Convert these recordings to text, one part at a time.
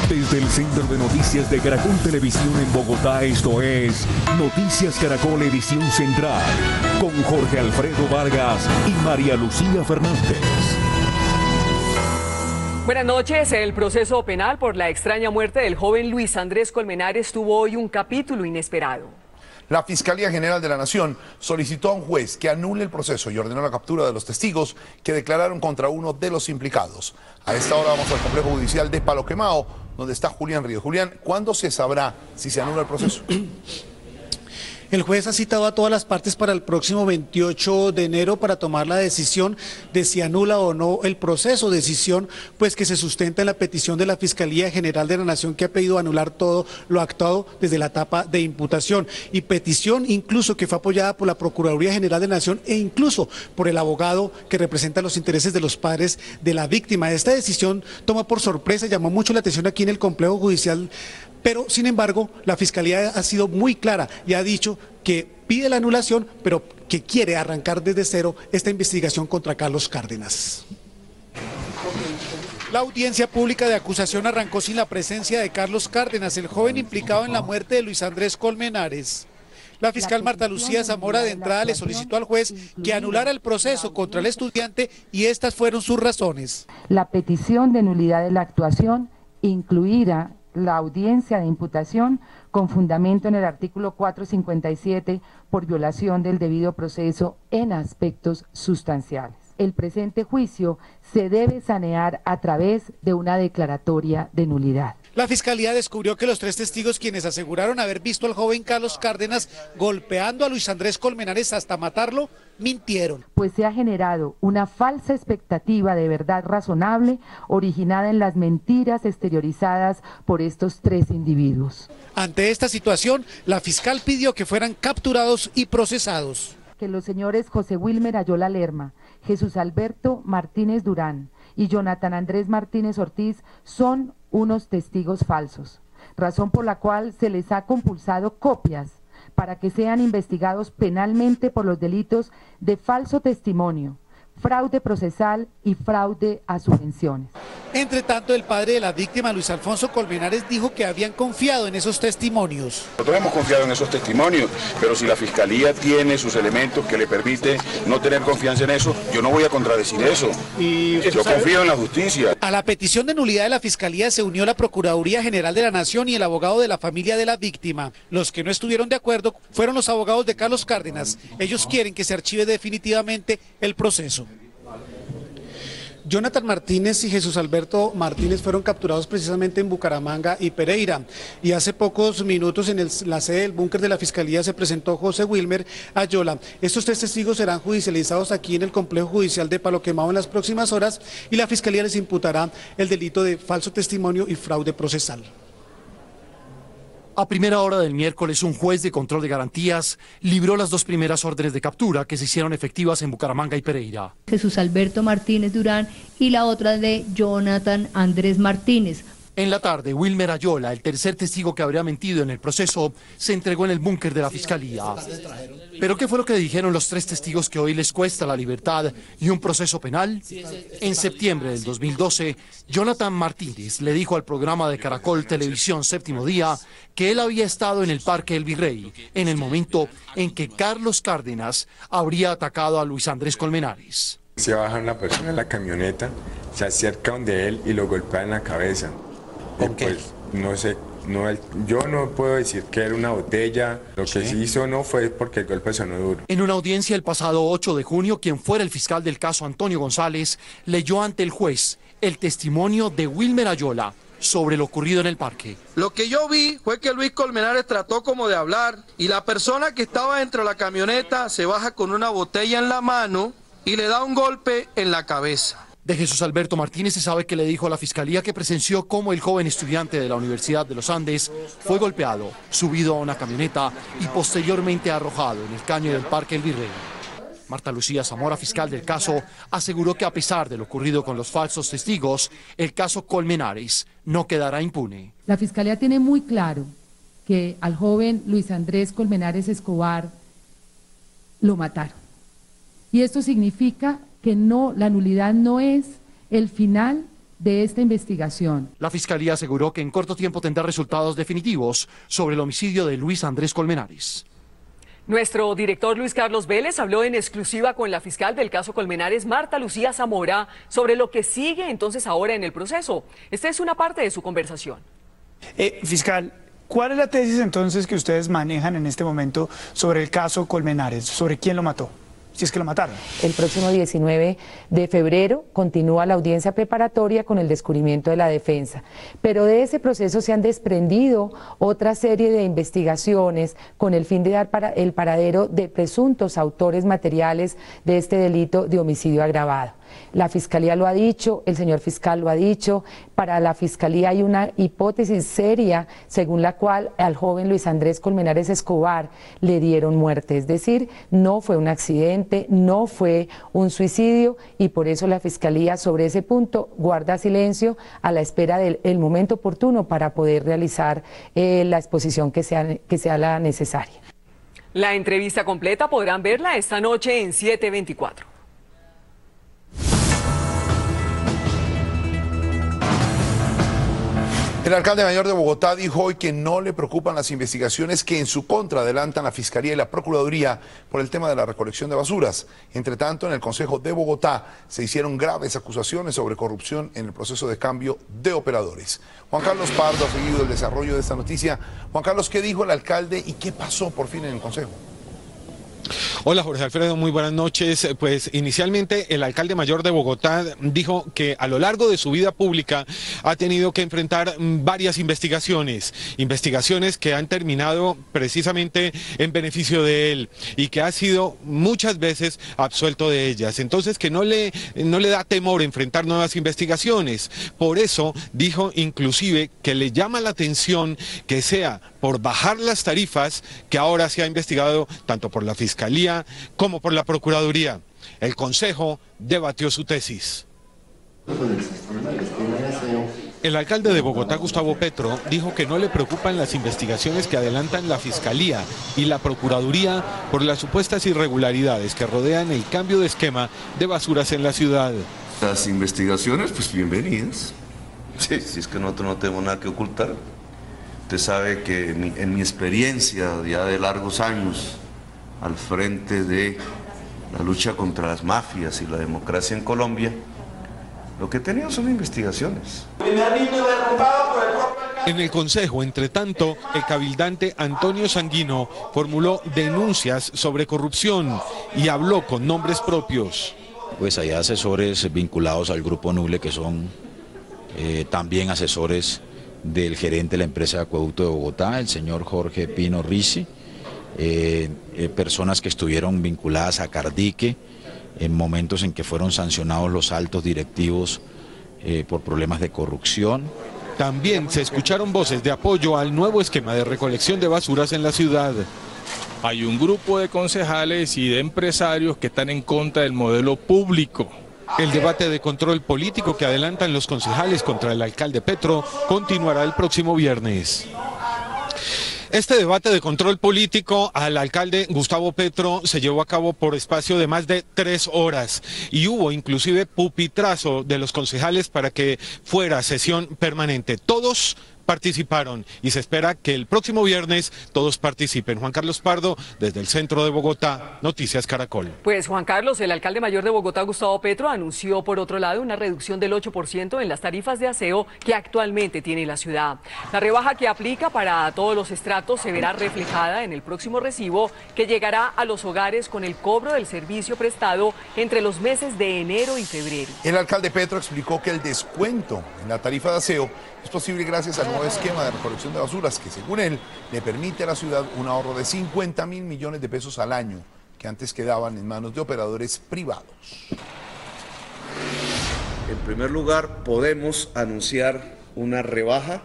Desde el Centro de Noticias de Caracol Televisión en Bogotá, esto es Noticias Caracol Edición Central, con Jorge Alfredo Vargas y María Lucía Fernández. Buenas noches. El proceso penal por la extraña muerte del joven Luis Andrés Colmenares tuvo hoy un capítulo inesperado. La Fiscalía General de la Nación solicitó a un juez que anule el proceso y ordenó la captura de los testigos que declararon contra uno de los implicados. A esta hora vamos al complejo judicial de Palo Quemado, donde está Julián Ríos. Julián, ¿cuándo se sabrá si se anula el proceso? El juez ha citado a todas las partes para el próximo 28 de enero para tomar la decisión de si anula o no el proceso, decisión pues que se sustenta en la petición de la Fiscalía General de la Nación, que ha pedido anular todo lo actuado desde la etapa de imputación, y petición incluso que fue apoyada por la Procuraduría General de la Nación e incluso por el abogado que representa los intereses de los padres de la víctima. Esta decisión toma por sorpresa, llamó mucho la atención aquí en el complejo judicial. Pero, sin embargo, la Fiscalía ha sido muy clara y ha dicho que pide la anulación, pero que quiere arrancar desde cero esta investigación contra Carlos Cárdenas. La audiencia pública de acusación arrancó sin la presencia de Carlos Cárdenas, el joven implicado en la muerte de Luis Andrés Colmenares. La fiscal Marta Lucía Zamora de entrada le solicitó al juez que anulara el proceso contra el estudiante y estas fueron sus razones. La petición de nulidad de la actuación incluirá la audiencia de imputación con fundamento en el artículo 457 por violación del debido proceso en aspectos sustanciales. El presente juicio se debe sanear a través de una declaratoria de nulidad. La Fiscalía descubrió que los tres testigos quienes aseguraron haber visto al joven Carlos Cárdenas golpeando a Luis Andrés Colmenares hasta matarlo, mintieron. Pues se ha generado una falsa expectativa de verdad razonable originada en las mentiras exteriorizadas por estos tres individuos. Ante esta situación, la fiscal pidió que fueran capturados y procesados. Que los señores José Wilmer Ayola Lerma, Jesús Alberto Martínez Durán y Jonathan Andrés Martínez Ortiz son unos testigos falsos, razón por la cual se les ha compulsado copias para que sean investigados penalmente por los delitos de falso testimonio, fraude procesal y fraude a subvenciones. Entre tanto, el padre de la víctima, Luis Alfonso Colmenares, dijo que habían confiado en esos testimonios. Nosotros hemos confiado en esos testimonios, pero si la Fiscalía tiene sus elementos que le permite no tener confianza en eso, yo no voy a contradecir eso. Yo confío en la justicia. A la petición de nulidad de la Fiscalía se unió la Procuraduría General de la Nación y el abogado de la familia de la víctima. Los que no estuvieron de acuerdo fueron los abogados de Carlos Cárdenas. Ellos quieren que se archive definitivamente el proceso. Jonathan Martínez y Jesús Alberto Martínez fueron capturados precisamente en Bucaramanga y Pereira. Y hace pocos minutos en la sede del búnker de la Fiscalía se presentó José Wilmer Ayola. Estos tres testigos serán judicializados aquí en el complejo judicial de Palo Quemado en las próximas horas y la Fiscalía les imputará el delito de falso testimonio y fraude procesal. A primera hora del miércoles, un juez de control de garantías libró las dos primeras órdenes de captura que se hicieron efectivas en Bucaramanga y Pereira. Jesús Alberto Martínez Durán y la otra de Jonathan Andrés Martínez. En la tarde, Wilmer Ayola, el tercer testigo que habría mentido en el proceso, se entregó en el búnker de la Fiscalía. ¿Pero qué fue lo que dijeron los tres testigos que hoy les cuesta la libertad y un proceso penal? En septiembre del 2012, Jonathan Martínez le dijo al programa de Caracol Televisión Séptimo Día que él había estado en el Parque El Virrey en el momento en que Carlos Cárdenas habría atacado a Luis Andrés Colmenares. Se baja una persona en la camioneta, se acerca donde él y lo golpea en la cabeza. Pues no sé, yo no puedo decir que era una botella, lo que sí hizo no fue porque el golpe sonó duro. En una audiencia el pasado 8 de junio, quien fuera el fiscal del caso, Antonio González, leyó ante el juez el testimonio de Wilmer Ayola sobre lo ocurrido en el parque. Lo que yo vi fue que Luis Colmenares trató como de hablar y la persona que estaba dentro de la camioneta se baja con una botella en la mano y le da un golpe en la cabeza. De Jesús Alberto Martínez se sabe que le dijo a la Fiscalía que presenció cómo el joven estudiante de la Universidad de los Andes fue golpeado, subido a una camioneta y posteriormente arrojado en el caño del Parque El Virrey. Marta Lucía Zamora, fiscal del caso, aseguró que a pesar de lo ocurrido con los falsos testigos, el caso Colmenares no quedará impune. La Fiscalía tiene muy claro que al joven Luis Andrés Colmenares Escobar lo mataron. Y esto significa que no, la nulidad no es el final de esta investigación. La Fiscalía aseguró que en corto tiempo tendrá resultados definitivos sobre el homicidio de Luis Andrés Colmenares. Nuestro director Luis Carlos Vélez habló en exclusiva con la fiscal del caso Colmenares, Marta Lucía Zamora, sobre lo que sigue entonces ahora en el proceso. Esta es una parte de su conversación. Fiscal, ¿cuál es la tesis entonces que ustedes manejan en este momento sobre el caso Colmenares? ¿Sobre quién lo mató? Si es que lo mataron. El próximo 19 de febrero continúa la audiencia preparatoria con el descubrimiento de la defensa, pero de ese proceso se han desprendido otra serie de investigaciones con el fin de dar el paradero de presuntos autores materiales de este delito de homicidio agravado. La Fiscalía lo ha dicho, el señor fiscal lo ha dicho, para la Fiscalía hay una hipótesis seria según la cual al joven Luis Andrés Colmenares Escobar le dieron muerte, es decir, no fue un accidente, no fue un suicidio y por eso la Fiscalía sobre ese punto guarda silencio a la espera del momento oportuno para poder realizar la exposición que sea la necesaria. La entrevista completa podrán verla esta noche en 724. El alcalde mayor de Bogotá dijo hoy que no le preocupan las investigaciones que en su contra adelantan la Fiscalía y la Procuraduría por el tema de la recolección de basuras. Entre tanto, en el Consejo de Bogotá se hicieron graves acusaciones sobre corrupción en el proceso de cambio de operadores. Juan Carlos Pardo ha seguido el desarrollo de esta noticia. Juan Carlos, ¿qué dijo el alcalde y qué pasó por fin en el Consejo? Hola Jorge Alfredo, muy buenas noches. Pues inicialmente el alcalde mayor de Bogotá dijo que a lo largo de su vida pública ha tenido que enfrentar varias investigaciones que han terminado precisamente en beneficio de él y que ha sido muchas veces absuelto de ellas. Entonces que no le da temor enfrentar nuevas investigaciones. Por eso dijo inclusive que le llama la atención que sea por bajar las tarifas que ahora se ha investigado tanto por la Fiscalía como por la Procuraduría. El Consejo debatió su tesis. El alcalde de Bogotá, Gustavo Petro, dijo que no le preocupan las investigaciones que adelantan la Fiscalía y la Procuraduría por las supuestas irregularidades que rodean el cambio de esquema de basuras en la ciudad. Las investigaciones, pues bienvenidas. Sí, si es que nosotros no tenemos nada que ocultar. Usted sabe que en mi experiencia ya de largos años al frente de la lucha contra las mafias y la democracia en Colombia, lo que he tenido son investigaciones. En el Consejo, entre tanto, el cabildante Antonio Sanguino formuló denuncias sobre corrupción y habló con nombres propios. Pues hay asesores vinculados al Grupo Nule que son también asesores del gerente de la empresa de acueducto de Bogotá, el señor Jorge Pino Ricci, personas que estuvieron vinculadas a Cardique en momentos en que fueron sancionados los altos directivos por problemas de corrupción. También se escucharon voces de apoyo al nuevo esquema de recolección de basuras en la ciudad. Hay un grupo de concejales y de empresarios que están en contra del modelo público. El debate de control político que adelantan los concejales contra el alcalde Petro continuará el próximo viernes. Este debate de control político al alcalde Gustavo Petro se llevó a cabo por espacio de más de 3 horas y hubo inclusive pupitrazo de los concejales para que fuera sesión permanente. Todos participaron y se espera que el próximo viernes todos participen. Juan Carlos Pardo, desde el centro de Bogotá, Noticias Caracol. Pues Juan Carlos, el alcalde mayor de Bogotá, Gustavo Petro, anunció por otro lado una reducción del 8% en las tarifas de aseo que actualmente tiene la ciudad. La rebaja que aplica para todos los estratos se verá reflejada en el próximo recibo que llegará a los hogares con el cobro del servicio prestado entre los meses de enero y febrero. El alcalde Petro explicó que el descuento en la tarifa de aseo es posible gracias al nuevo esquema de recolección de basuras que, según él, le permite a la ciudad un ahorro de 50.000 millones de pesos al año que antes quedaban en manos de operadores privados. En primer lugar, podemos anunciar una rebaja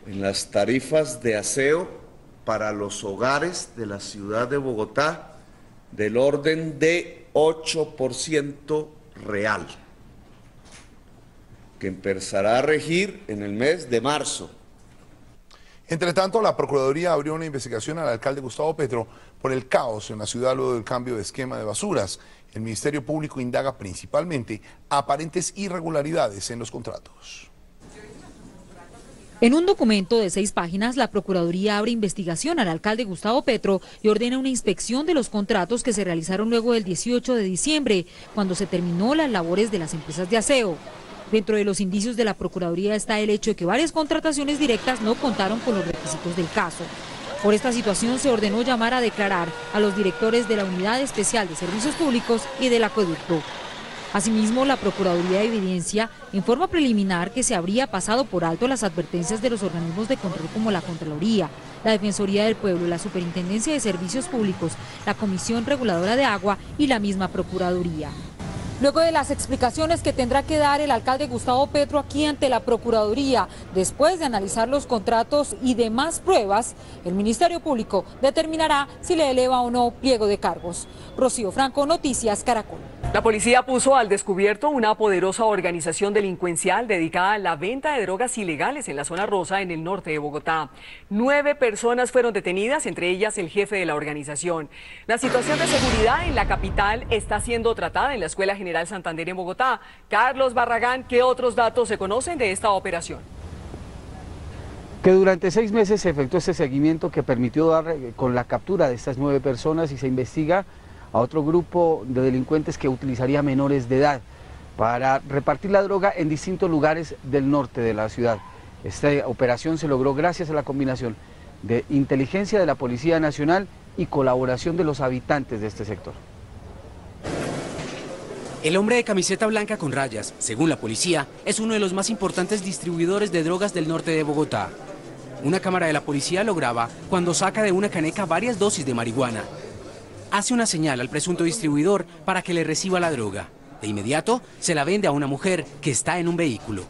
en las tarifas de aseo para los hogares de la ciudad de Bogotá del orden de 8% real, que empezará a regir en el mes de marzo. Entre tanto, la Procuraduría abrió una investigación al alcalde Gustavo Petro por el caos en la ciudad luego del cambio de esquema de basuras. El Ministerio Público indaga principalmente aparentes irregularidades en los contratos. En un documento de 6 páginas, la Procuraduría abre investigación al alcalde Gustavo Petro y ordena una inspección de los contratos que se realizaron luego del 18 de diciembre, cuando se terminó las labores de las empresas de aseo. Dentro de los indicios de la Procuraduría está el hecho de que varias contrataciones directas no contaron con los requisitos del caso. Por esta situación se ordenó llamar a declarar a los directores de la Unidad Especial de Servicios Públicos y del Acueducto. Asimismo, la Procuraduría evidencia en forma preliminar que se habría pasado por alto las advertencias de los organismos de control como la Contraloría, la Defensoría del Pueblo, la Superintendencia de Servicios Públicos, la Comisión Reguladora de Agua y la misma Procuraduría. Luego de las explicaciones que tendrá que dar el alcalde Gustavo Petro aquí ante la Procuraduría, después de analizar los contratos y demás pruebas, el Ministerio Público determinará si le eleva o no pliego de cargos. Rocío Franco, Noticias Caracol. La policía puso al descubierto una poderosa organización delincuencial dedicada a la venta de drogas ilegales en la zona rosa en el norte de Bogotá. 9 personas fueron detenidas, entre ellas el jefe de la organización. La situación de seguridad en la capital está siendo tratada en la Escuela General Santander en Bogotá. Carlos Barragán, ¿qué otros datos se conocen de esta operación? Que durante 6 meses se efectuó este seguimiento que permitió dar con la captura de estas 9 personas y se investiga a otro grupo de delincuentes que utilizaría menores de edad para repartir la droga en distintos lugares del norte de la ciudad. Esta operación se logró gracias a la combinación de inteligencia de la Policía Nacional y colaboración de los habitantes de este sector. El hombre de camiseta blanca con rayas, según la policía, es uno de los más importantes distribuidores de drogas del norte de Bogotá. Una cámara de la policía lo graba cuando saca de una caneca varias dosis de marihuana. Hace una señal al presunto distribuidor para que le reciba la droga. De inmediato, se la vende a una mujer que está en un vehículo.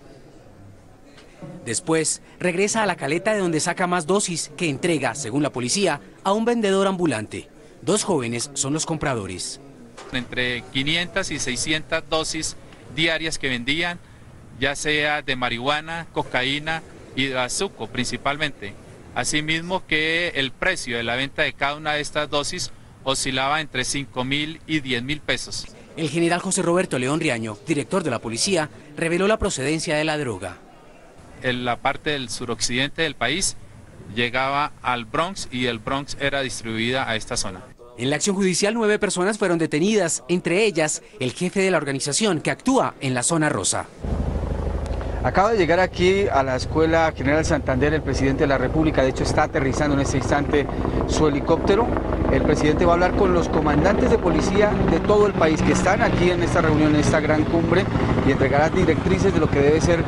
Después, regresa a la caleta de donde saca más dosis que entrega, según la policía, a un vendedor ambulante. 2 jóvenes son los compradores. Entre 500 y 600 dosis diarias que vendían, ya sea de marihuana, cocaína y de bazuco principalmente. Asimismo que el precio de la venta de cada una de estas dosis oscilaba entre 5.000 y 10.000 pesos. El general José Roberto León Riaño, director de la policía, reveló la procedencia de la droga. En la parte del suroccidente del país llegaba al Bronx y el Bronx era distribuida a esta zona. En la acción judicial 9 personas fueron detenidas, entre ellas el jefe de la organización que actúa en la zona rosa. Acaba de llegar aquí a la Escuela General Santander el presidente de la República, de hecho está aterrizando en este instante su helicóptero. El presidente va a hablar con los comandantes de policía de todo el país que están aquí en esta reunión, en esta gran cumbre, y entregará directrices de lo que debe ser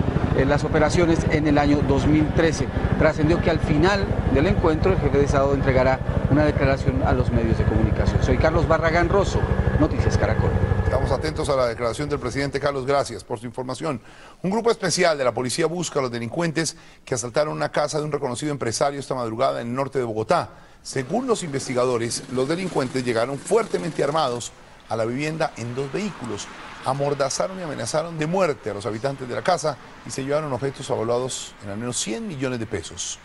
las operaciones en el año 2013. Trascendió que al final del encuentro el jefe de Estado entregará una declaración a los medios de comunicación. Soy Carlos Barragán Rosso, Noticias Caracol. Estamos atentos a la declaración del presidente. Carlos, gracias por su información. Un grupo especial de la policía busca a los delincuentes que asaltaron una casa de un reconocido empresario esta madrugada en el norte de Bogotá. Según los investigadores, los delincuentes llegaron fuertemente armados a la vivienda en 2 vehículos, amordazaron y amenazaron de muerte a los habitantes de la casa y se llevaron objetos evaluados en al menos 100 millones de pesos.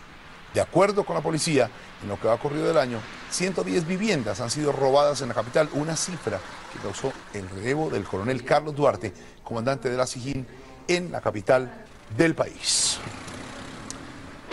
De acuerdo con la policía, en lo que va corrido del año, 110 viviendas han sido robadas en la capital, una cifra que causó el relevo del coronel Carlos Duarte, comandante de la SIJIN en la capital del país.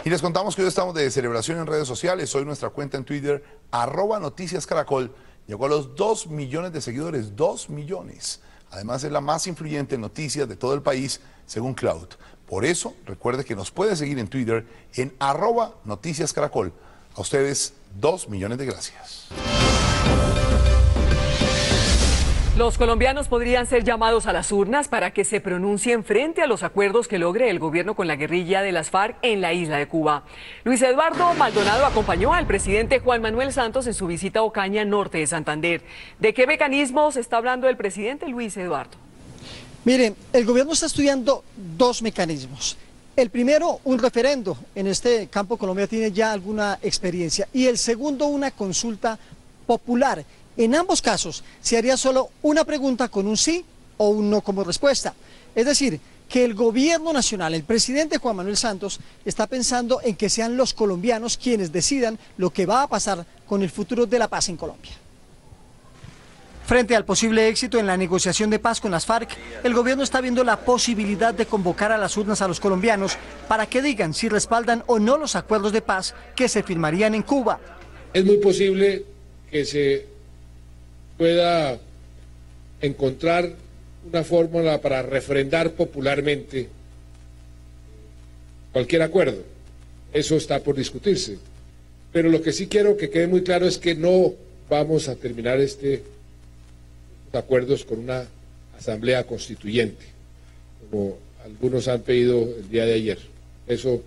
Y les contamos que hoy estamos de celebración en redes sociales. Hoy nuestra cuenta en Twitter, @NoticiasCaracol, llegó a los 2 millones de seguidores, 2 millones. Además es la más influyente en noticias de todo el país, según Cloud. Por eso, recuerde que nos puede seguir en Twitter en @NoticiasCaracol. A ustedes, 2 millones de gracias. Los colombianos podrían ser llamados a las urnas para que se pronuncien frente a los acuerdos que logre el gobierno con la guerrilla de las FARC en la isla de Cuba. Luis Eduardo Maldonado acompañó al presidente Juan Manuel Santos en su visita a Ocaña, norte de Santander. ¿De qué mecanismos está hablando el presidente Luis Eduardo? Miren, el gobierno está estudiando 2 mecanismos. El primero, un referendo. En este campo Colombia tiene ya alguna experiencia. Y el segundo, una consulta popular. En ambos casos se haría solo una pregunta con un sí o un no como respuesta. Es decir, que el gobierno nacional, el presidente Juan Manuel Santos, está pensando en que sean los colombianos quienes decidan lo que va a pasar con el futuro de la paz en Colombia. Frente al posible éxito en la negociación de paz con las FARC, el gobierno está viendo la posibilidad de convocar a las urnas a los colombianos para que digan si respaldan o no los acuerdos de paz que se firmarían en Cuba. Es muy posible que se pueda encontrar una fórmula para refrendar popularmente cualquier acuerdo. Eso está por discutirse. Pero lo que sí quiero que quede muy claro es que no vamos a terminar estos acuerdos con una asamblea constituyente, como algunos han pedido el día de ayer. Eso,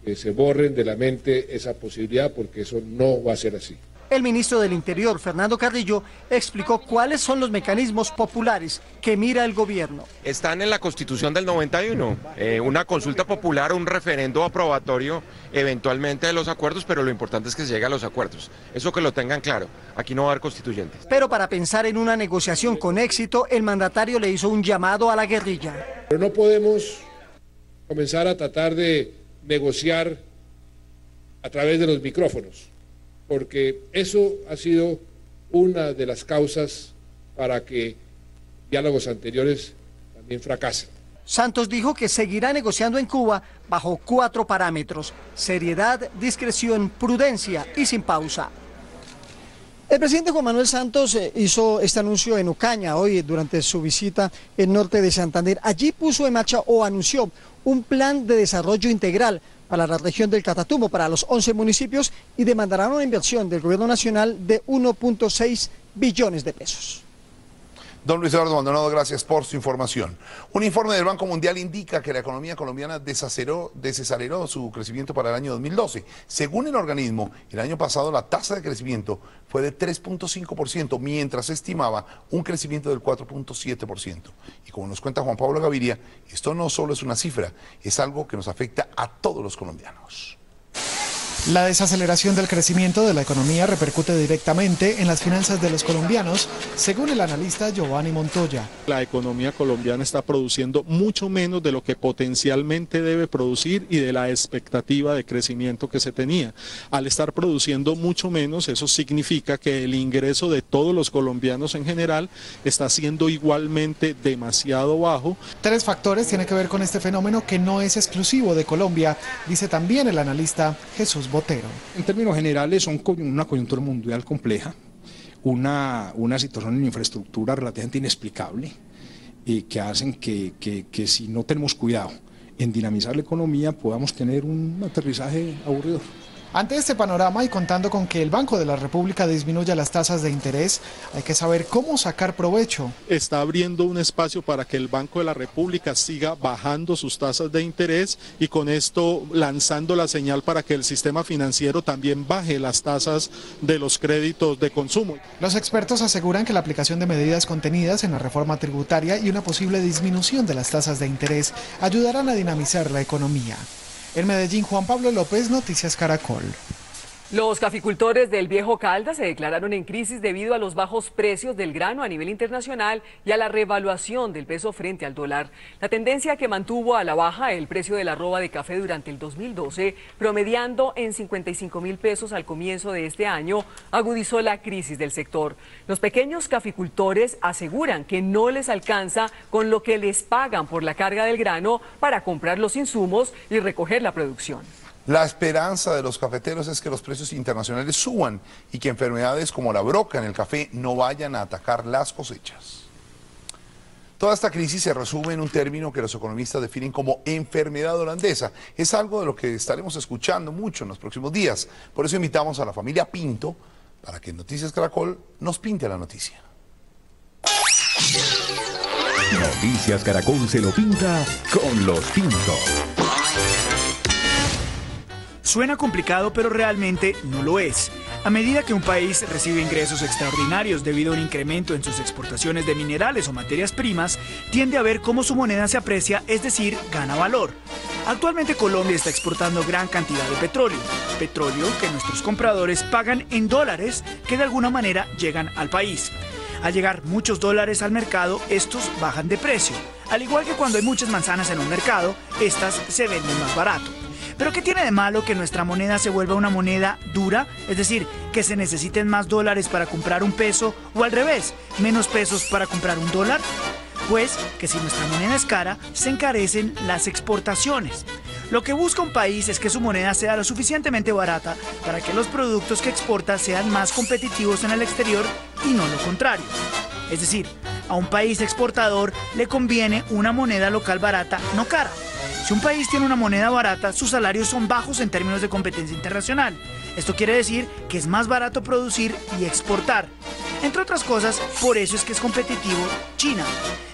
que se borren de la mente esa posibilidad, porque eso no va a ser así. El ministro del Interior, Fernando Carrillo, explicó cuáles son los mecanismos populares que mira el gobierno. Están en la Constitución del 91, una consulta popular, un referendo aprobatorio eventualmente de los acuerdos, pero lo importante es que se llegue a los acuerdos. Eso que lo tengan claro, aquí no va a haber constituyentes. Pero para pensar en una negociación con éxito, el mandatario le hizo un llamado a la guerrilla. Pero no podemos comenzar a tratar de negociar a través de los micrófonos, porque eso ha sido una de las causas para que diálogos anteriores también fracasen. Santos dijo que seguirá negociando en Cuba bajo 4 parámetros: seriedad, discreción, prudencia y sin pausa. El presidente Juan Manuel Santos hizo este anuncio en Ocaña hoy durante su visita en norte de Santander. Allí puso en marcha o anunció un plan de desarrollo integral para la región del Catatumbo, para los 11 municipios, y demandarán una inversión del gobierno nacional de 1.6 billones de pesos. Don Luis Eduardo Maldonado, gracias por su información. Un informe del Banco Mundial indica que la economía colombiana desaceleró su crecimiento para el año 2012. Según el organismo, el año pasado la tasa de crecimiento fue de 3.5%, mientras se estimaba un crecimiento del 4.7%. Y como nos cuenta Juan Pablo Gaviria, esto no solo es una cifra, es algo que nos afecta a todos los colombianos. La desaceleración del crecimiento de la economía repercute directamente en las finanzas de los colombianos, según el analista Giovanni Montoya. La economía colombiana está produciendo mucho menos de lo que potencialmente debe producir y de la expectativa de crecimiento que se tenía. Al estar produciendo mucho menos, eso significa que el ingreso de todos los colombianos en general está siendo igualmente demasiado bajo. 3 factores tienen que ver con este fenómeno que no es exclusivo de Colombia, dice también el analista Jesús Botero. En términos generales son una coyuntura mundial compleja, una situación en infraestructura relativamente inexplicable, que hacen que si no tenemos cuidado en dinamizar la economía podamos tener un aterrizaje aburrido. Ante este panorama y contando con que el Banco de la República disminuya las tasas de interés, hay que saber cómo sacar provecho. Está abriendo un espacio para que el Banco de la República siga bajando sus tasas de interés y con esto lanzando la señal para que el sistema financiero también baje las tasas de los créditos de consumo. Los expertos aseguran que la aplicación de medidas contenidas en la reforma tributaria y una posible disminución de las tasas de interés ayudarán a dinamizar la economía. En Medellín, Juan Pablo López, Noticias Caracol. Los caficultores del Viejo Caldas se declararon en crisis debido a los bajos precios del grano a nivel internacional y a la revaluación del peso frente al dólar. La tendencia que mantuvo a la baja el precio de la arroba de café durante el 2012, promediando en 55.000 pesos al comienzo de este año, agudizó la crisis del sector. Los pequeños caficultores aseguran que no les alcanza con lo que les pagan por la carga del grano para comprar los insumos y recoger la producción. La esperanza de los cafeteros es que los precios internacionales suban y que enfermedades como la broca en el café no vayan a atacar las cosechas. Toda esta crisis se resume en un término que los economistas definen como enfermedad holandesa. Es algo de lo que estaremos escuchando mucho en los próximos días. Por eso invitamos a la familia Pinto para que en Noticias Caracol nos pinte la noticia. Noticias Caracol se lo pinta con los Pinto. Suena complicado, pero realmente no lo es. A medida que un país recibe ingresos extraordinarios debido a un incremento en sus exportaciones de minerales o materias primas, tiende a ver cómo su moneda se aprecia, es decir, gana valor. Actualmente Colombia está exportando gran cantidad de petróleo que nuestros compradores pagan en dólares que de alguna manera llegan al país. Al llegar muchos dólares al mercado, estos bajan de precio. Al igual que cuando hay muchas manzanas en un mercado, estas se venden más barato. Pero ¿qué tiene de malo que nuestra moneda se vuelva una moneda dura? Es decir, que se necesiten más dólares para comprar un peso o al revés, menos pesos para comprar un dólar. Pues que si nuestra moneda es cara, se encarecen las exportaciones. Lo que busca un país es que su moneda sea lo suficientemente barata para que los productos que exporta sean más competitivos en el exterior y no lo contrario. Es decir, a un país exportador le conviene una moneda local barata, no cara. Si un país tiene una moneda barata, sus salarios son bajos en términos de competencia internacional. Esto quiere decir que es más barato producir y exportar. Entre otras cosas, por eso es que es competitivo China.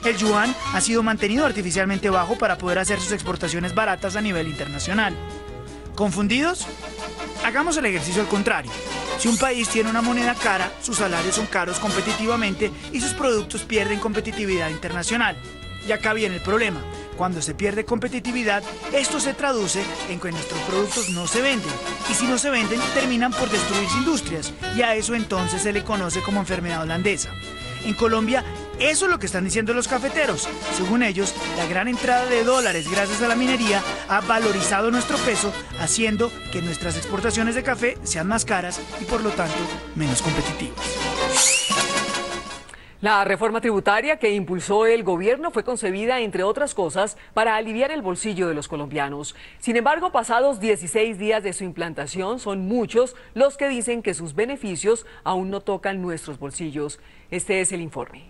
El yuan ha sido mantenido artificialmente bajo para poder hacer sus exportaciones baratas a nivel internacional. ¿Confundidos? Hagamos el ejercicio al contrario. Si un país tiene una moneda cara, sus salarios son caros competitivamente y sus productos pierden competitividad internacional. Y acá viene el problema. Cuando se pierde competitividad, esto se traduce en que nuestros productos no se venden. Y si no se venden, terminan por destruirse industrias. Y a eso entonces se le conoce como enfermedad holandesa. En Colombia, eso es lo que están diciendo los cafeteros. Según ellos, la gran entrada de dólares gracias a la minería ha valorizado nuestro peso, haciendo que nuestras exportaciones de café sean más caras y por lo tanto menos competitivas. La reforma tributaria que impulsó el gobierno fue concebida, entre otras cosas, para aliviar el bolsillo de los colombianos. Sin embargo, pasados 16 días de su implantación, son muchos los que dicen que sus beneficios aún no tocan nuestros bolsillos. Este es el informe.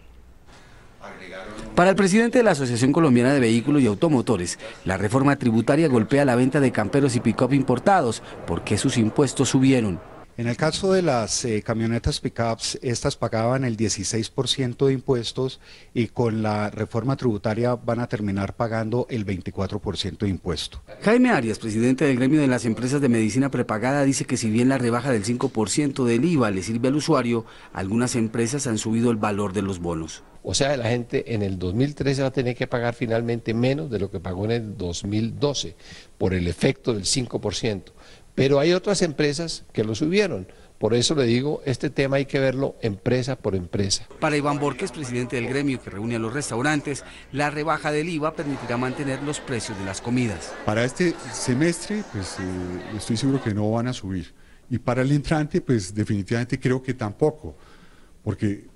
Para el presidente de la Asociación Colombiana de Vehículos y Automotores, la reforma tributaria golpea la venta de camperos y pick-up importados, porque sus impuestos subieron. En el caso de las camionetas pickups, estas pagaban el 16% de impuestos y con la reforma tributaria van a terminar pagando el 24% de impuesto. Jaime Arias, presidente del gremio de las empresas de medicina prepagada, dice que si bien la rebaja del 5% del IVA le sirve al usuario, algunas empresas han subido el valor de los bonos. O sea, la gente en el 2013 va a tener que pagar finalmente menos de lo que pagó en el 2012 por el efecto del 5%. Pero hay otras empresas que lo subieron. Por eso le digo, este tema hay que verlo empresa por empresa. Para Iván Borges, presidente del gremio que reúne a los restaurantes, la rebaja del IVA permitirá mantener los precios de las comidas. Para este semestre, pues estoy seguro que no van a subir. Y para el entrante, pues definitivamente creo que tampoco. Porque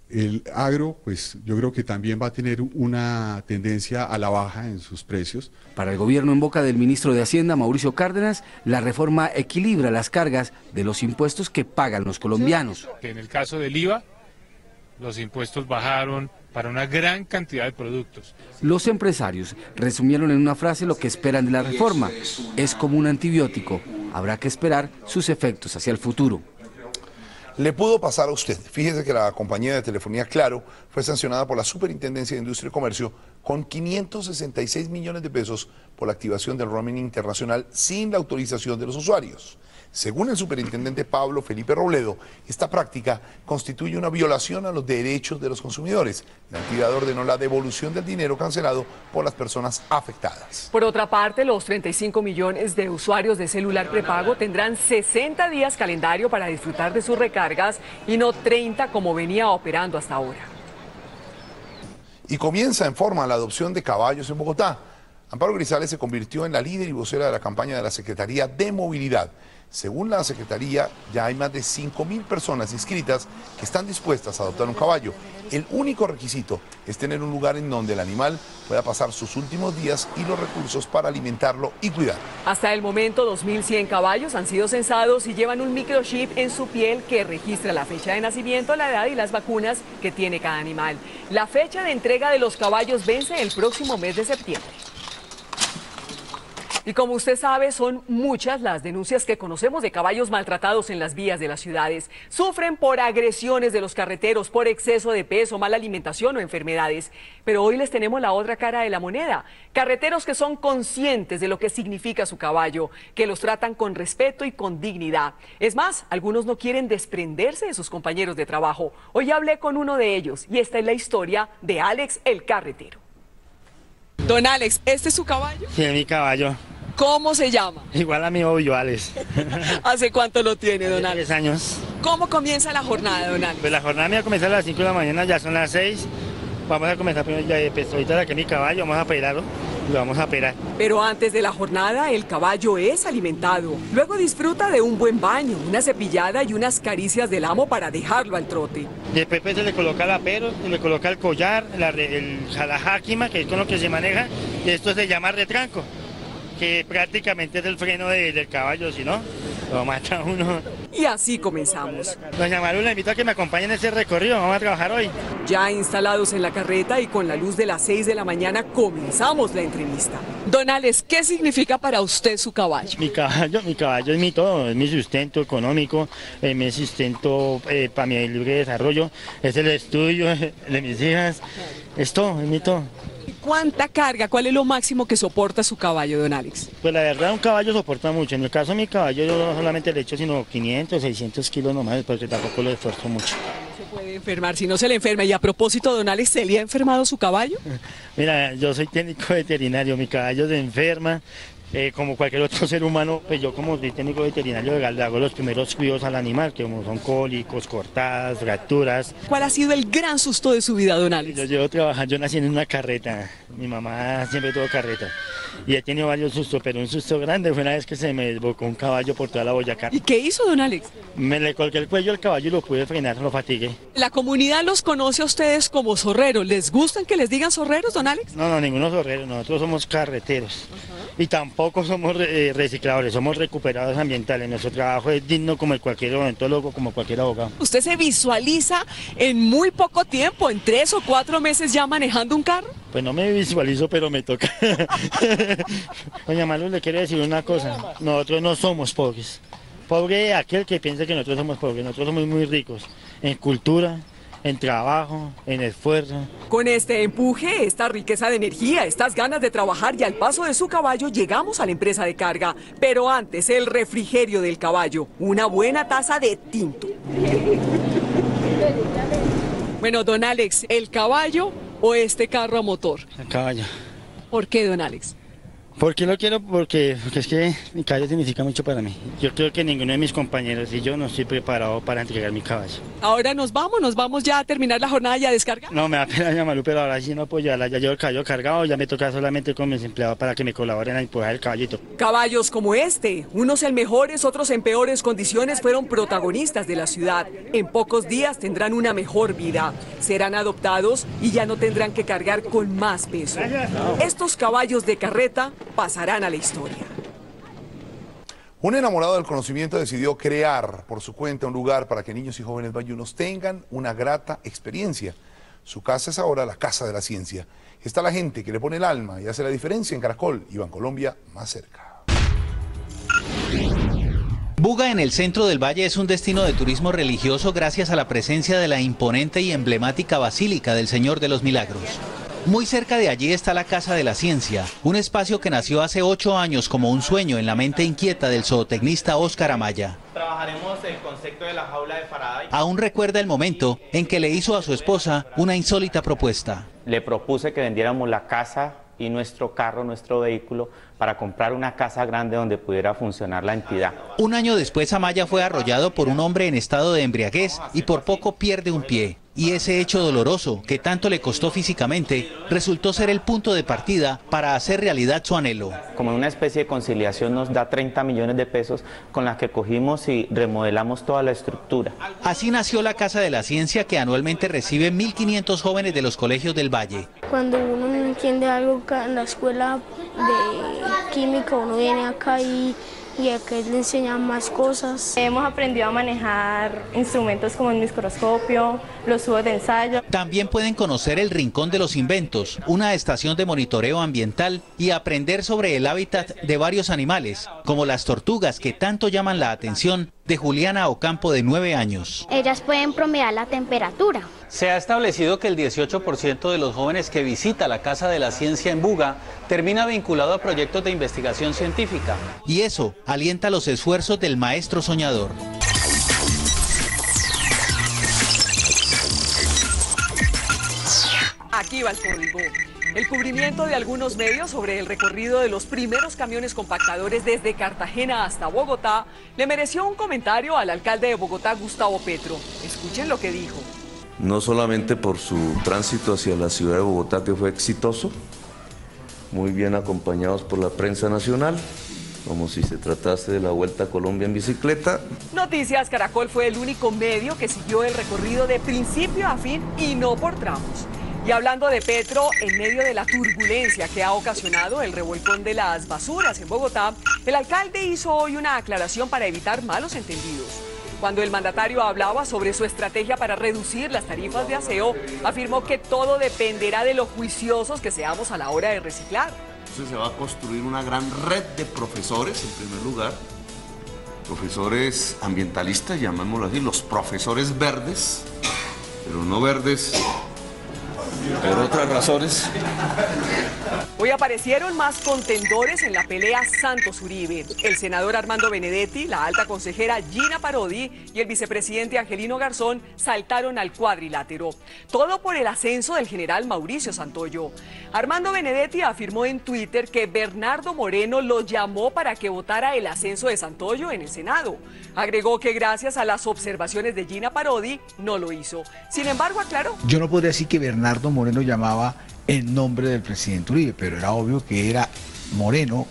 el agro, pues yo creo que también va a tener una tendencia a la baja en sus precios. Para el gobierno en boca del ministro de Hacienda, Mauricio Cárdenas, la reforma equilibra las cargas de los impuestos que pagan los colombianos. En el caso del IVA, los impuestos bajaron para una gran cantidad de productos. Los empresarios resumieron en una frase lo que esperan de la reforma. Es como un antibiótico, habrá que esperar sus efectos hacia el futuro. Le pudo pasar a usted. Fíjese que la compañía de telefonía Claro fue sancionada por la Superintendencia de Industria y Comercio con 566 millones de pesos por la activación del roaming internacional sin la autorización de los usuarios. Según el superintendente Pablo Felipe Robledo, esta práctica constituye una violación a los derechos de los consumidores. La entidad ordenó la devolución del dinero cancelado por las personas afectadas. Por otra parte, los 35 millones de usuarios de celular prepago tendrán 60 días calendario para disfrutar de sus recargas y no 30 como venía operando hasta ahora. Y comienza en forma la adopción de caballos en Bogotá. Amparo Grisales se convirtió en la líder y vocera de la campaña de la Secretaría de Movilidad. Según la Secretaría, ya hay más de 5.000 personas inscritas que están dispuestas a adoptar un caballo. El único requisito es tener un lugar en donde el animal pueda pasar sus últimos días y los recursos para alimentarlo y cuidarlo. Hasta el momento, 2.100 caballos han sido censados y llevan un microchip en su piel que registra la fecha de nacimiento, la edad y las vacunas que tiene cada animal. La fecha de entrega de los caballos vence el próximo mes de septiembre. Y como usted sabe, son muchas las denuncias que conocemos de caballos maltratados en las vías de las ciudades. Sufren por agresiones de los carreteros, por exceso de peso, mala alimentación o enfermedades. Pero hoy les tenemos la otra cara de la moneda. Carreteros que son conscientes de lo que significa su caballo, que los tratan con respeto y con dignidad. Es más, algunos no quieren desprenderse de sus compañeros de trabajo. Hoy hablé con uno de ellos y esta es la historia de Alex el carretero. Don Alex, ¿este es su caballo? Sí, es mi caballo. ¿Cómo se llama? Igual a mi obvio, Alex. ¿Hace cuánto lo tiene, don Alex? 10 años. ¿Cómo comienza la jornada, don Alex? Pues la jornada mía comienza a las 5 de la mañana, ya son las 6. Vamos a comenzar primero, pues ahorita saqué mi caballo, vamos a operarlo y lo vamos a operar. Pero antes de la jornada, el caballo es alimentado. Luego disfruta de un buen baño, una cepillada y unas caricias del amo para dejarlo al trote. Después pues, se le coloca el apero, se le coloca el collar, el jalajáquima, que es con lo que se maneja, y esto se llama retranco, que prácticamente es el freno del caballo, si no, lo mata uno. Y así comenzamos. Doña Maru, la invito a que me acompañe en ese recorrido, vamos a trabajar hoy. Ya instalados en la carreta y con la luz de las 6 de la mañana comenzamos la entrevista. Don Alex, ¿qué significa para usted su caballo? Mi caballo es mi todo, es mi sustento económico, mi sustento para mi libre desarrollo, es el estudio de mis hijas, es todo, es mi todo. ¿Cuánta carga? ¿Cuál es lo máximo que soporta su caballo, don Alex? Pues la verdad, un caballo soporta mucho. En el caso de mi caballo, yo no solamente le echo sino 500, 600 kilos nomás, porque tampoco lo esfuerzo mucho. No se puede enfermar si no se le enferma. Y a propósito, don Alex, ¿se le ha enfermado su caballo? Mira, yo soy técnico veterinario, mi caballo se enferma. Como cualquier otro ser humano, pues yo como soy técnico veterinario le hago los primeros cuidados al animal, que como son cólicos, cortadas, fracturas. ¿Cuál ha sido el gran susto de su vida, don Alex? Yo llevo trabajando, yo nací en una carreta, mi mamá siempre tuvo carreta y he tenido varios sustos, pero un susto grande fue una vez que se me desbocó un caballo por toda la Boyacá. ¿Y qué hizo, don Alex? Me le colgué el cuello al caballo y lo pude frenar, lo fatigué. La comunidad los conoce a ustedes como zorreros. ¿Les gustan que les digan zorreros, don Alex? No, ninguno zorrero, nosotros somos carreteros. Y tampoco somos recicladores, somos recuperados ambientales. Nuestro trabajo es digno como el cualquier odontólogo, como cualquier abogado. ¿Usted se visualiza en muy poco tiempo, en 3 o 4 meses ya manejando un carro? Pues no me visualizo, pero me toca. Doña Malu, le quiero decir una cosa, nosotros no somos pobres. Pobre es aquel que piensa que nosotros somos pobres, nosotros somos muy ricos en cultura, en trabajo, en esfuerzo. Con este empuje, esta riqueza de energía, estas ganas de trabajar y al paso de su caballo llegamos a la empresa de carga. Pero antes, el refrigerio del caballo, una buena taza de tinto. Bueno, don Alex, ¿el caballo o este carro a motor? El caballo. ¿Por qué, don Alex? ¿Por qué lo quiero? Porque es que mi caballo significa mucho para mí. Yo creo que ninguno de mis compañeros y yo no estoy preparado para entregar mi caballo. Ahora nos vamos ya a terminar la jornada y a descargar. No, me da pena, doña Malu, pero ahora sí no puedo llevarla. Ya llevo el caballo cargado, ya me toca solamente con mis empleados para que me colaboren a empujar el caballito. Caballos como este, unos en mejores, otros en peores condiciones, fueron protagonistas de la ciudad. En pocos días tendrán una mejor vida. Serán adoptados y ya no tendrán que cargar con más peso. Estos caballos de carreta pasarán a la historia. Un enamorado del conocimiento decidió crear por su cuenta un lugar para que niños y jóvenes bayunos tengan una grata experiencia. Su casa es ahora la Casa de la Ciencia. Está la gente que le pone el alma y hace la diferencia en Caracol y Bancolombia más cerca. Buga, en el centro del valle, es un destino de turismo religioso gracias a la presencia de la imponente y emblemática Basílica del Señor de los Milagros. Muy cerca de allí está la Casa de la Ciencia, un espacio que nació hace 8 años como un sueño en la mente inquieta del zootecnista Óscar Amaya. Trabajaremos el concepto de la jaula de Faraday. Aún recuerda el momento en que le hizo a su esposa una insólita propuesta. Le propuse que vendiéramos la casa y nuestro carro, nuestro vehículo, para comprar una casa grande donde pudiera funcionar la entidad. Un año después, Amaya fue arrollado por un hombre en estado de embriaguez y por poco pierde un pie. Y ese hecho doloroso, que tanto le costó físicamente, resultó ser el punto de partida para hacer realidad su anhelo. Como una especie de conciliación nos da 30 millones de pesos con las que cogimos y remodelamos toda la estructura. Así nació la Casa de la Ciencia, que anualmente recibe 1.500 jóvenes de los colegios del Valle. Cuando uno no entiende algo en la escuela de química, uno viene acá y acá le enseñan más cosas. Hemos aprendido a manejar instrumentos como el microscopio, los tubos de ensayo. También pueden conocer el Rincón de los Inventos, una estación de monitoreo ambiental, y aprender sobre el hábitat de varios animales, como las tortugas que tanto llaman la atención de Juliana Ocampo, de 9 años. Ellas pueden promediar la temperatura. Se ha establecido que el 18% de los jóvenes que visita la Casa de la Ciencia en Buga termina vinculado a proyectos de investigación científica. Y eso alienta los esfuerzos del maestro soñador. Aquí va el código. El cubrimiento de algunos medios sobre el recorrido de los primeros camiones compactadores desde Cartagena hasta Bogotá le mereció un comentario al alcalde de Bogotá, Gustavo Petro. Escuchen lo que dijo. no solamente por su tránsito hacia la ciudad de Bogotá, que fue exitoso, muy bien acompañados por la prensa nacional, como si se tratase de la Vuelta a Colombia en bicicleta. Noticias Caracol fue el único medio que siguió el recorrido de principio a fin y no por tramos. Y hablando de Petro, en medio de la turbulencia que ha ocasionado el revolcón de las basuras en Bogotá, el alcalde hizo hoy una aclaración para evitar malos entendidos. Cuando el mandatario hablaba sobre su estrategia para reducir las tarifas de aseo, afirmó que todo dependerá de lo juiciosos que seamos a la hora de reciclar. Entonces se va a construir una gran red de profesores, en primer lugar, profesores ambientalistas, llamémoslo así, los profesores verdes, pero no verdes por otras razones. Hoy aparecieron más contendores en la pelea Santos-Uribe. El senador Armando Benedetti, la alta consejera Gina Parodi y el vicepresidente Angelino Garzón saltaron al cuadrilátero. Todo por el ascenso del general Mauricio Santoyo. Armando Benedetti afirmó en Twitter que Bernardo Moreno lo llamó para que votara el ascenso de Santoyo en el Senado. Agregó que gracias a las observaciones de Gina Parodi no lo hizo. Sin embargo, aclaró: yo no podría decir que Bernardo Moreno llamaba en nombre del presidente Uribe, pero era obvio que era Moreno,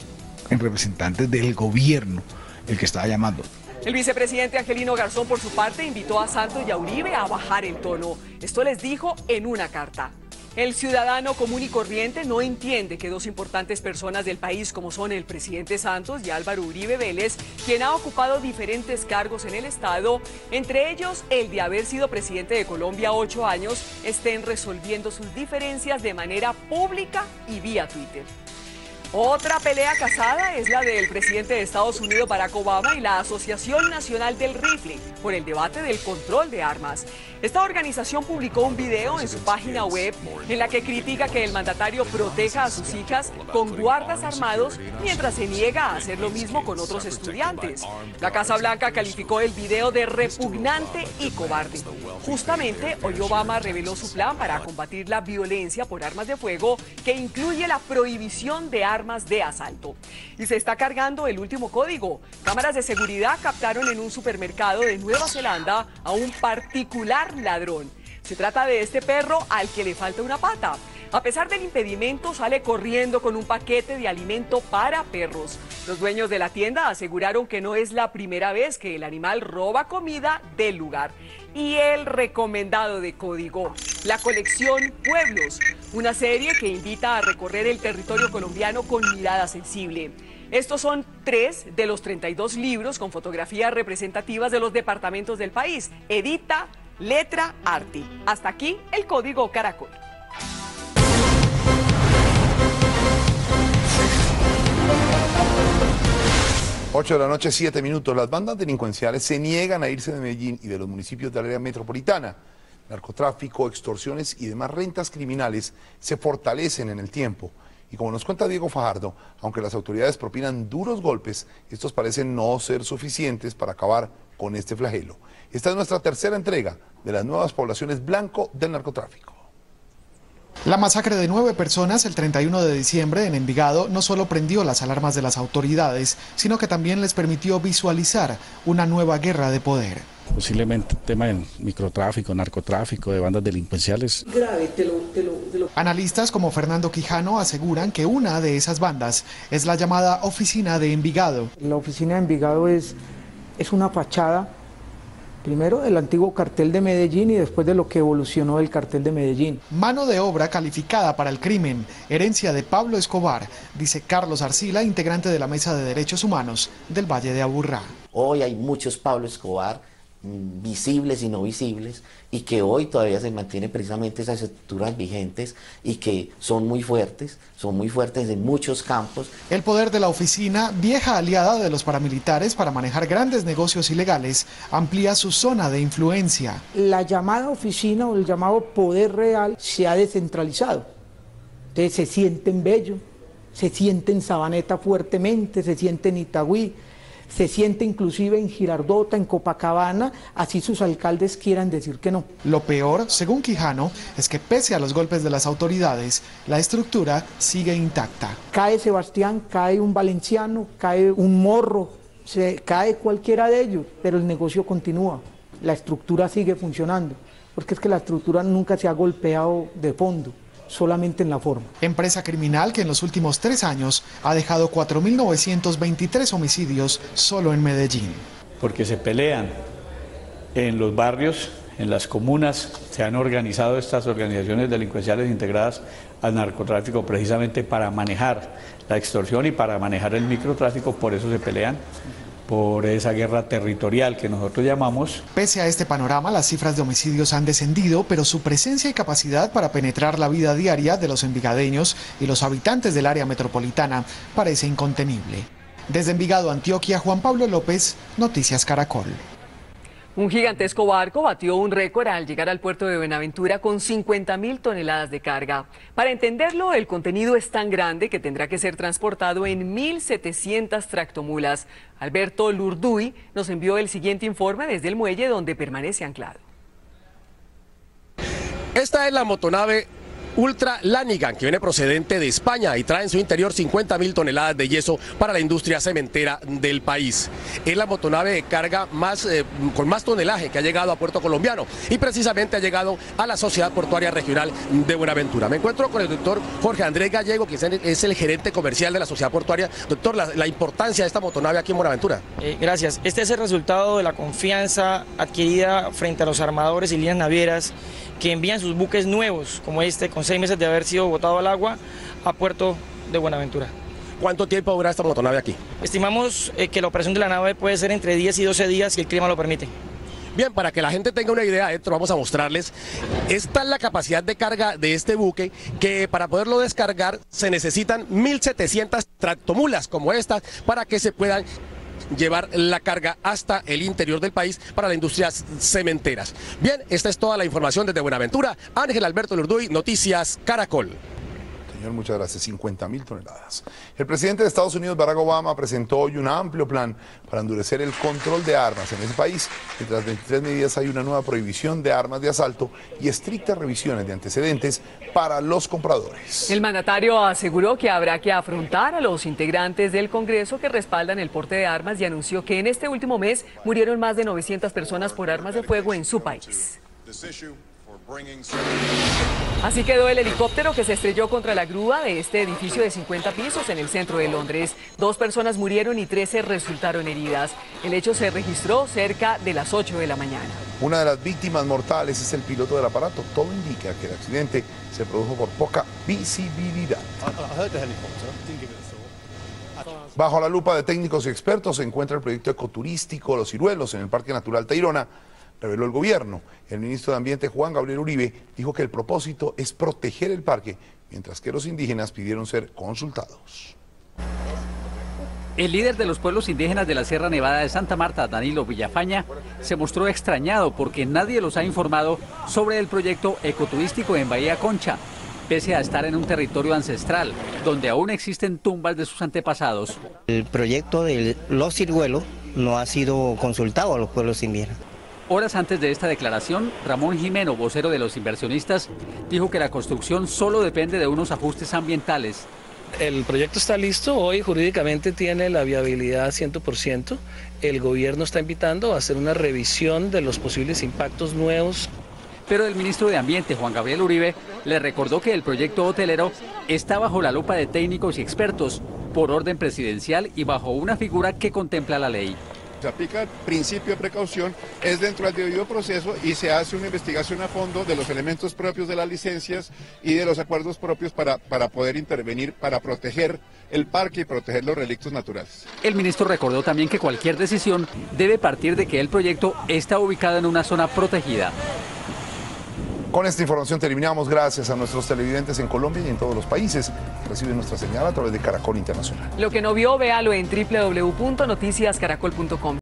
en representante del gobierno, el que estaba llamando. El vicepresidente Angelino Garzón, por su parte, invitó a Santos y a Uribe a bajar el tono. Esto les dijo en una carta: el ciudadano común y corriente no entiende que dos importantes personas del país, como son el presidente Santos y Álvaro Uribe Vélez, quien ha ocupado diferentes cargos en el Estado, entre ellos el de haber sido presidente de Colombia 8 años, estén resolviendo sus diferencias de manera pública y vía Twitter. Otra pelea casada es la del presidente de Estados Unidos, Barack Obama, y la Asociación Nacional del Rifle por el debate del control de armas. Esta organización publicó un video en su página web en la que critica que el mandatario proteja a sus hijas con guardas armados mientras se niega a hacer lo mismo con otros estudiantes. La Casa Blanca calificó el video de repugnante y cobarde. Justamente hoy Obama reveló su plan para combatir la violencia por armas de fuego, que incluye la prohibición de armas de asalto. Y se está cargando el último código. Cámaras de seguridad captaron en un supermercado de Nueva Zelanda a un particular ladrón. Se trata de este perro al que le falta una pata. A pesar del impedimento, sale corriendo con un paquete de alimento para perros. Los dueños de la tienda aseguraron que no es la primera vez que el animal roba comida del lugar. Y el recomendado de código: la colección Pueblos, una serie que invita a recorrer el territorio colombiano con mirada sensible. Estos son 3 de los 32 libros con fotografías representativas de los departamentos del país. Edita Letra Arte. Hasta aquí el Código Caracol. Ocho de la noche, 7 minutos. Las bandas delincuenciales se niegan a irse de Medellín y de los municipios de la área metropolitana. Narcotráfico, extorsiones y demás rentas criminales se fortalecen en el tiempo. Y como nos cuenta Diego Fajardo, aunque las autoridades propinan duros golpes, estos parecen no ser suficientes para acabar con este flagelo. Esta es nuestra tercera entrega de las nuevas poblaciones blanco del narcotráfico. La masacre de 9 personas el 31 de diciembre en Envigado no solo prendió las alarmas de las autoridades, sino que también les permitió visualizar una nueva guerra de poder. Posiblemente tema de microtráfico, narcotráfico, de bandas delincuenciales. Grave, te lo. Analistas como Fernando Quijano aseguran que una de esas bandas es la llamada Oficina de Envigado. La Oficina de Envigado es una fachada, primero del antiguo cartel de Medellín y después de lo que evolucionó el cartel de Medellín. Mano de obra calificada para el crimen, herencia de Pablo Escobar, dice Carlos Arcila, integrante de la Mesa de Derechos Humanos del Valle de Aburrá. Hoy hay muchos Pablo Escobar, visibles y no visibles, y que hoy todavía se mantienen precisamente esas estructuras vigentes y que son muy fuertes en muchos campos. El poder de la oficina, vieja aliada de los paramilitares para manejar grandes negocios ilegales, amplía su zona de influencia. La llamada oficina o el llamado poder real se ha descentralizado. Entonces se siente en Bello, se siente en Sabaneta fuertemente, se siente en Itagüí, se siente inclusive en Girardota, en Copacabana, así sus alcaldes quieran decir que no. Lo peor, según Quijano, es que pese a los golpes de las autoridades, la estructura sigue intacta. Cae Sebastián, cae un valenciano, cae un morro, cae cualquiera de ellos, pero el negocio continúa, la estructura sigue funcionando. porque es que la estructura nunca se ha golpeado de fondo, solamente en la forma. Empresa criminal que en los últimos 3 años ha dejado 4.923 homicidios solo en Medellín. Porque se pelean en los barrios, en las comunas, se han organizado estas organizaciones delincuenciales integradas al narcotráfico precisamente para manejar la extorsión y para manejar el microtráfico, por eso se pelean, por esa guerra territorial que nosotros llamamos. Pese a este panorama, las cifras de homicidios han descendido, pero su presencia y capacidad para penetrar la vida diaria de los envigadeños y los habitantes del área metropolitana parece incontenible. Desde Envigado, Antioquia, Juan Pablo López, Noticias Caracol. Un gigantesco barco batió un récord al llegar al puerto de Buenaventura con 50.000 toneladas de carga. Para entenderlo, el contenido es tan grande que tendrá que ser transportado en 1.700 tractomulas. Alberto Lurduy nos envió el siguiente informe desde el muelle donde permanece anclado. Esta es la motonave Ultra Lanigan, que viene procedente de España y trae en su interior 50.000 toneladas de yeso para la industria cementera del país. Es la motonave de carga con más tonelaje que ha llegado a Puerto Colombiano y precisamente ha llegado a la Sociedad Portuaria Regional de Buenaventura. Me encuentro con el doctor Jorge Andrés Gallego, que es el gerente comercial de la Sociedad Portuaria. Doctor, la importancia de esta motonave aquí en Buenaventura. Gracias. Este es el resultado de la confianza adquirida frente a los armadores y líneas navieras que envían sus buques nuevos, como este, con 6 meses de haber sido botado al agua, a Puerto de Buenaventura. ¿Cuánto tiempo dura esta motonave aquí? Estimamos que la operación de la nave puede ser entre 10 y 12 días si el clima lo permite. Bien, para que la gente tenga una idea, esto vamos a mostrarles. Esta es la capacidad de carga de este buque, que para poderlo descargar se necesitan 1.700 tractomulas como estas para que se puedan llevar la carga hasta el interior del país para las industrias cementeras. Bien, esta es toda la información desde Buenaventura. Ángel Alberto Lurduy, Noticias Caracol. Señor, muchas gracias. 50.000 toneladas. El presidente de Estados Unidos, Barack Obama, presentó hoy un amplio plan para endurecer el control de armas en ese país. Entre las 23 medidas hay una nueva prohibición de armas de asalto y estrictas revisiones de antecedentes para los compradores. El mandatario aseguró que habrá que afrontar a los integrantes del Congreso que respaldan el porte de armas y anunció que en este último mes murieron más de 900 personas por armas de fuego en su país. Así quedó el helicóptero que se estrelló contra la grúa de este edificio de 50 pisos en el centro de Londres. 2 personas murieron y 13 resultaron heridas. El hecho se registró cerca de las 8 de la mañana. Una de las víctimas mortales es el piloto del aparato. Todo indica que el accidente se produjo por poca visibilidad. Bajo la lupa de técnicos y expertos se encuentra el proyecto ecoturístico Los Ciruelos en el Parque Natural Tayrona. Reveló el gobierno. El ministro de Ambiente, Juan Gabriel Uribe, dijo que el propósito es proteger el parque, mientras que los indígenas pidieron ser consultados. El líder de los pueblos indígenas de la Sierra Nevada de Santa Marta, Danilo Villafaña, se mostró extrañado porque nadie los ha informado sobre el proyecto ecoturístico en Bahía Concha, pese a estar en un territorio ancestral, donde aún existen tumbas de sus antepasados. El proyecto de Los Ciruelos no ha sido consultado a los pueblos indígenas. Horas antes de esta declaración, Ramón Jimeno, vocero de los inversionistas, dijo que la construcción solo depende de unos ajustes ambientales. El proyecto está listo, hoy jurídicamente tiene la viabilidad 100%. El gobierno está invitando a hacer una revisión de los posibles impactos nuevos. Pero el ministro de Ambiente, Juan Gabriel Uribe, le recordó que el proyecto hotelero está bajo la lupa de técnicos y expertos, por orden presidencial y bajo una figura que contempla la ley. Se aplica el principio de precaución, es dentro del debido proceso y se hace una investigación a fondo de los elementos propios de las licencias y de los acuerdos propios para poder intervenir, para proteger el parque y proteger los relictos naturales. El ministro recordó también que cualquier decisión debe partir de que el proyecto está ubicado en una zona protegida. Con esta información terminamos. Gracias a nuestros televidentes en Colombia y en todos los países que reciben nuestra señal a través de Caracol Internacional. Lo que no vio, véalo en www.noticiascaracol.com.